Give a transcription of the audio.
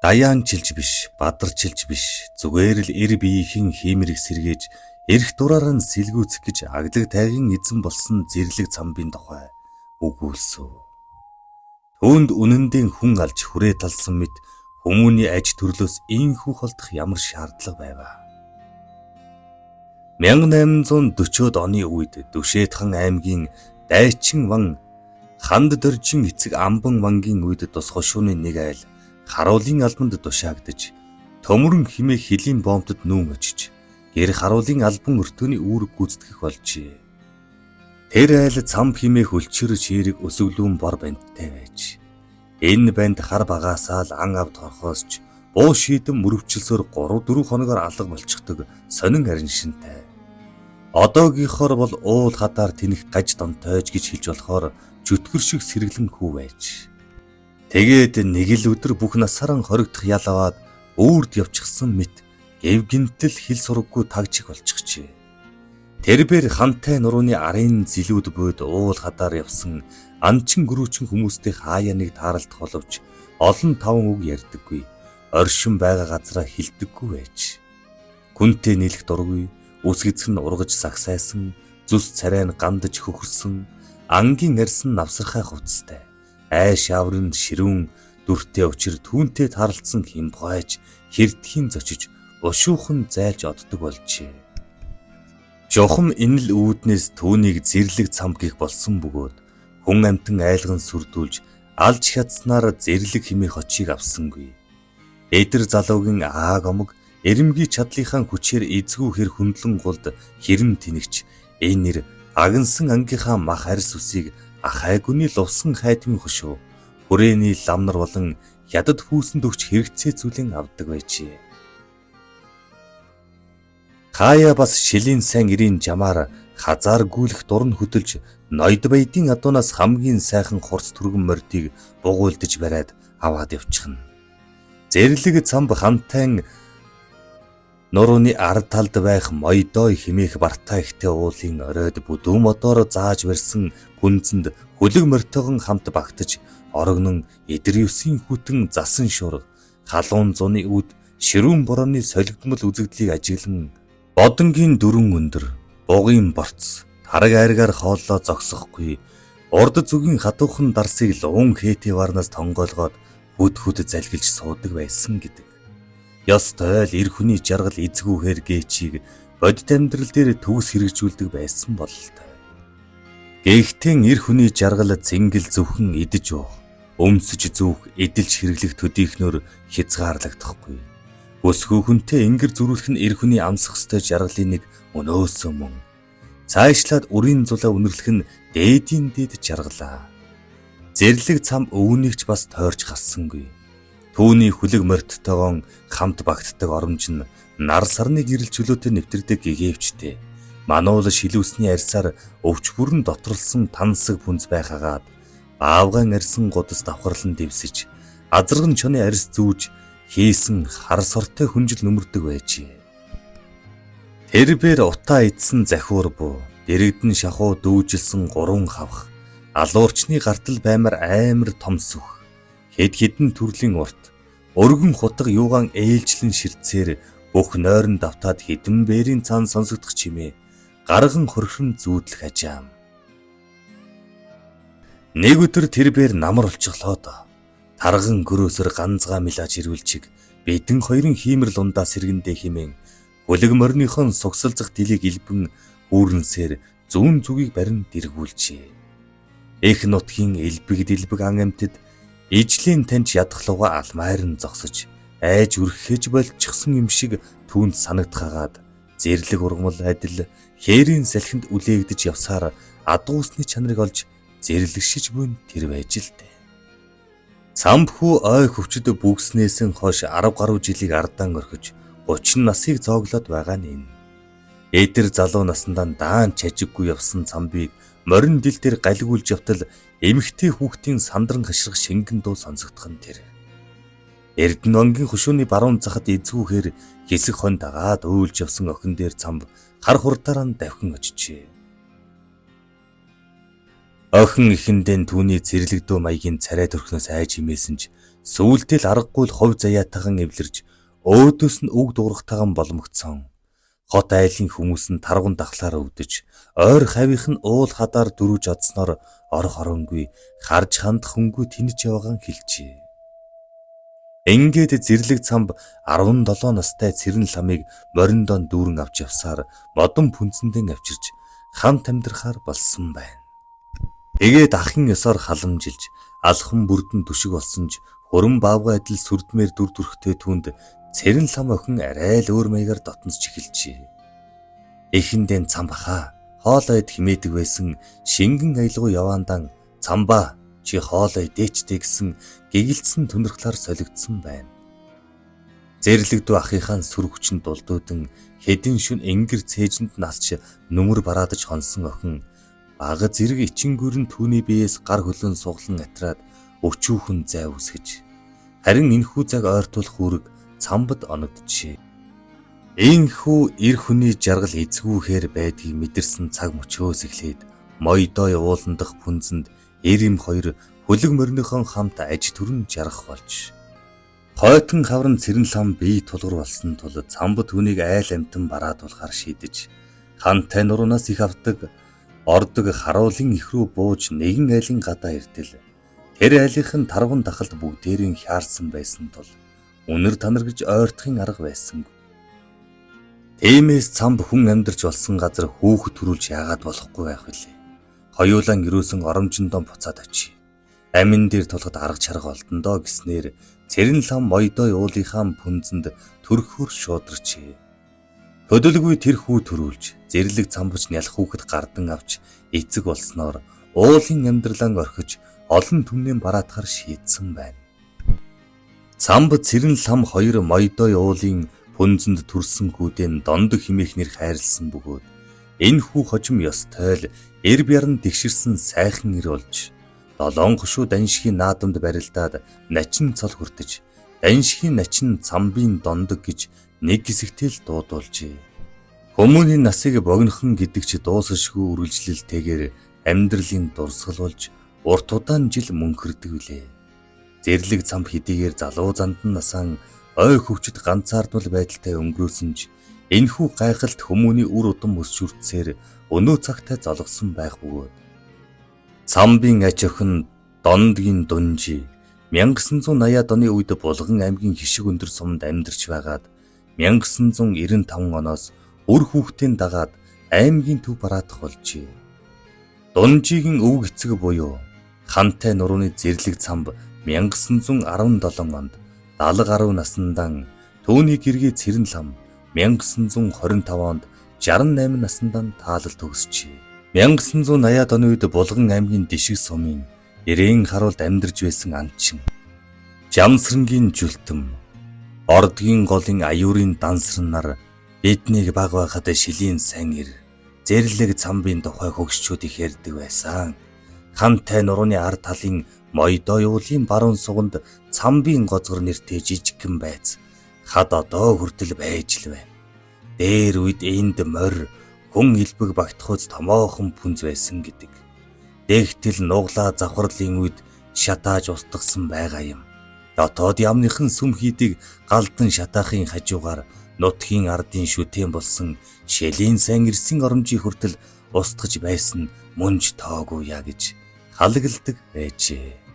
Даяанчилж биш, бадарчилж биш, зүгээр л эр биеийн хиймэрэг сэргээж, эрх дураараа нь сэлгүүцэх гэж аглаг тайгийн эзэн болсон зэрлэг цамбын тухай өгүүлсв. Түүнд үнэндээ хүн алж хүрээ талсан мэт хүмүүний аж төрлөөс ийхүү холдох ямар шаардлага байваа. 1840-од оны үед Дүшэйтхан аймгийн Дайчин ван Ханд дөржин эцэг Амбан вангийн үед тус хошууны нэг айл харуулын албанд тушаагдж төмөрөн химээ хилийн бомбтод нүүн очиж гэр харуулын албан өртөөний үүрэг гүйцэтгэх болжээ. Тэр айл цамб химээ хөлчөр чирэг өсөглүүн бор бандтай байж энэ банд хар багаасаа л ан авд хорхоосч буу шийдэн мөрөвчлсөөр 3-4 хоногоор алга болчихдог сонин ариншинтай. Одоогийнхоор бол уул хатаар тэнэх гаж донтойж гэж хэлж болохоор чөтгөр шиг сэргэлэн хүү байж. Тэгээд нэг л өдөр бүх насаараа хоригдох ял аваад өөрд явчихсан мэт гэв гинтэл хил сураггүй тагжиг болчихжээ. Тэрбэр хантай нурууны арын зилүүд бод уул хатаар явсан анчин гөрүүчин хүмүүстэй хаяа нэг тааралдах боловч олон таван үг ярьдаггүй. Оршин байгаа газараа хилдэггүй байж. Күнтэй нийлэх дургүй, үсгэцэх нь ургаж сагсайсан, зүс царай нь гандаж хөхөрсөн, ангийн арьсан навсархай хувцастай. Айш аврын ширүүн дүртэй учир түүнтэй таарлцсан химгойж хэрдхийн зочиж бушуухан зайлж оддог болжээ. Жохом энэ л үүднээс түүнийг зэрлэг цамгийг болсон бөгөөд хүн амтан айлган сүрдүүлж алж хятснаар зэрлэг химээ хочийг авсангүй. Эдэр залуугийн ааг омог эрэмгийн чадлынхаа хүчээр эзгүй хэр хөндлөн гулд хэрэн тэнэгч энэ нэр агнсан ангийнхаа мах арьс үсийг ахайгүний лувсан хайтмын хошуу хүрээний ламнар болон хятад фүүсэнд өгч хэрэгцээ зүйлэн авдаг байжээ. Хаяа бас шилийн сайн ирийн жамаар хазаар гүйлэх дурн хөдөлж ноёд баядын адуунаас хамгийн сайхан хурц түргэн мордыг бугуйлдаж бариад аваад явчихна. Зэрлэг цамб хантай нурууны ард талд байх мойдой химээх бартай ихтэй уулын оройд бүдүүн модоор зааж барьсан гүнзэнд хөлөг мортойгон хамт багтаж орогнон эдэр юусын хүтэн засан шуурга халуун зуны үд ширүүн борооны солигдмол үзэгдлийг ажиглан бодонгийн дөрөн өндөр бугын борц тараг айргаар хооллоо зогсохгүй урд зүгийн хатуухан дарсыг луун хэтэ варнаас тонгоолгоод хүд хүд залгилж суудаг байсан гэдэг. Ёстой л эр хүний жаргал эзгүүхээр гээчийг бодит амьдрал дээр төгс хэрэгжүүлдэг байсан бололтой. Гэхдээ эр хүний жаргал цэнгэл зөвхөн идэж уух, өмсөж зүүх, эдэлж хэрэглэх төдийхнөр хязгаарлагдахгүй. Өсгөө хүнтэй ингэр зөрүүлэх нь эр хүний амсах ёстой жаргалын нэг өнөөсөө мөн. Цаашлаад үрийн зулаа үнэрлэх нь дээдийн дээд жаргалаа. Зэрлэг цам өвөнийгч бас тойрч гарсангүй. Түүний хүлэг морттойгоо хамт багтдаг оромж нь нар сарны гэрэл чөлөөтэй нэвтэрдэг гэгэвчтэй. Мануул шилүүсний арьсаар өвч бүрэн доторлсон тансаг бүнз байхагаад баавган арьсан гудас давхарлан дэвсэж азарган чоны арьс зүүж хийсэн хар сортой хүнжил нөмөрдөг байжээ. Тэрбэр утаа идсэн захиур буу, дэрэгдэн шахуу дүүжилсэн гурван хавх, алуурчны гартал баймар амар том сүх, хэд хэдэн төрлийн урт, өргөн хутга юугаан ээлжлэн ширцээр бүх нойрон давтаад хэдэн бээрийн цаан сонсогдох чимээ, гарган хорхин зүүдлэх ажаам. Нэг өдөр тэрбэр намар олчихлоод тарган гөрөөсөр ганцгаа милаж ирүүлчиг бидэн хоёрын хиймэр лундаа сэргэндээ химэн хүлэг морныхон сугсалзах дэлийг илбэн үүрнсээр зүүн зүгийг барин дэргүүлжээ. Эх нутгийн элбэг ан амьтад ижлийн таньж ядахлууга алмайр нь зогсож айж үрхэж болчихсон юм шиг түүнд санагдхагаад зэрлэг ургамал адил хээрийн салхинд үлээгдэж явсаар адуусны чанарыг олж зэрлэгшиж буйн тэр байж л дээ. Цамбхүү ой хөвчөд бүгснээс нь хойш 10 гаруй жилиг ардаан орхиж 30 насыг зооглоод байгаа нь энэ. Эдэр залуу наснаа даан чажиггүй явсан цамбыг морин дил дээр галгиулж явтал эмэгтэй хүүхдийн сандран хашрах шингэн дуу сонсогдох нь тэр. Эрдэнэ хушууны баруун захад эзгүүхээр хэсэг хон дагаад өөлж явсан охин дээр цамб хар хурдаараа давхин очижээ. Охин ихэндээ түүний зэрлэгдөө маягийн царай төрхнөөс айж химээсэн ч Сүүлдээ л аргагүй л хувь заяатайхан эвлэрж өөдөөс нь үг дуурахтайхан боломгцсон. Хот айлын хүмүүс нь таргун дахлаар өвдөж, ойр хавийнх нь уул хадаар дөрвж одсноор орох оронгүй харж хандах хүнгүй тэнэж яваагаан хэлжээ. Ингээд зэрлэг цамб 17 настай цэрэн ламыг мориндон дүүрэн авч явсаар модон пүнцэндэн авчирч хамт амьдрахаар болсон байна. Тэгээд ахын ёсоор халамжилж алхан бүрдэн түшиг болсон ч хөрөн баавга адил сүрдмээр дүр төрхтэй түнд цэрэн лам охин арай л өөр маягаар дотносч эхэлжээ. Эхэндээ цамбахаа хоолойд химээдэг байсан шингэн аялгуу яваандан цамбаа чи хоолой дээчтэй гэсэн гэгэлцсэн түнэрхлаар солигдсон байна. Зэрлэгдүү ахынхаа сүр хүчинд дулдуудан хэдэн шүн энгэр цээжинд насч нүмер бараадаж хонсон охин бага зэрэг ичингүрэн түүний биеэс гар хөлөн суглан атраад өчүүхэн зай үсгэж харин энэхүү цаг ойртуулах үүрэг цамбад оногджээ. Ийхүү эр хүний жаргал эзгүүхээр байдгийг мэдэрсэн цаг мөчөөс эхлээд моёдой ууландах пүнзэнд эр им хоёр хөлөг морныхон хамт аж төрн жаргах болж хойтон хаврын цэрэн лам бие тулгар болсон тул цамб түүнийг айл амтан бараад болохоор шийдэж хантай нуруунаас их авдаг ордог харуулын их рүү бууж нэгэн айлын гадаа иртэл тэр айлынхын таргун дахалд бүгдээрийн хяарсан байсан тул үнэр танаргж ойртохын арга байсан. Тиймээс цамб хүн амьдарч болсон газар хүүхэд төрүүлж яагаад болохгүй байх вүлээ. Хоёулаа гэрөөсөн оромжиндоо буцаад очив. Амин дээр тулгад арга чарга олдондоо гэснээр цэрэн лам моёдой уулынхаа пүнзэнд төрхөөр шуударчээ. Хөдөлгүй тэр хүү төрүүлж зэрлэг цамбч нялх хүүхэд гардан авч эцэг болсноор уулын амьдралаа орхиж олон түмнээ бараатахар шийдсэн байна. Цамб цэрэн лам хоёр моёдой уулын пүнзэнд төрсөн хүүдэн дондог химээх нэр хайрлсан бөгөөд энэ хүү хожим ёстой л эр бяран тэгширсэн сайхан ир болж долоон хошуу даншхийн наадамд барилдаад начин цол хүртэж даншхийн начин цамбын дондог гэж нэг хэсэгтэл дуудуулжээ. Хүмүүний насыг богинохон гэдэгч дуусашгүй үргэлжлэлтэйгээр амьдралын дурсгал болж урт удаан жил мөнхөрдөг үлээ. Зэрлэг цамб хэдийгээр залуу зандан насаан ой хөвчөд ганцаардвал байдалтай өнгөрөөсөн ч энэхүү гайхалт хүмүүний үр удам өсчүртсээр өнөө цагтаа золгосон байх бөгөөд цамбын аж охин дондгийн дунжи 1980-ад оны үед Булган аймгийн хишиг өндөр суманд амьдарч байгаад 1995 оноос үр хүүхдийн дагаад аймгийн төв бараадах болжээ. Дунжигийн өвөг эцэг буюу хантай нурууны зэрлэг цамб 1917 онд 70 гаруй насндаа түүний гэргий цэрэн лам 1925 онд 68 насндаа таалал төгсчээ. 1980-ад оны үед Булган аймгийн Дишиг сумын Ирээн харуулд амьдарч байсан анчин Жамсрангийн жүлтэм Ордгийн голын аюурын дансран нар биднийг баг байхад шилийн сайн ир зэрлэг цамбын тухай хөгшчүүдийг ярьдаг байсан. Хантай нурууны ард талын моёдой уулын баруун суганд цамбын гозгор нэртэй жижигхэн байц хад одоо хүртэл байж л байна. Дээр үед энд морь хүн илбэг багтахуйц томоохон пүнз байсан гэдэг. Дэгтэл нуглаа завхарлын үед шатааж устгасан байгаа юм. Дотоод ямныхан сүм хийдэг галдан шатаахын хажуугаар нутгийн ардын шүтэн болсон шэлийн сайн ирсэн оромжийн хүртэл устгаж байсан мөнж тоогүй яа гэж халагладаг байжээ.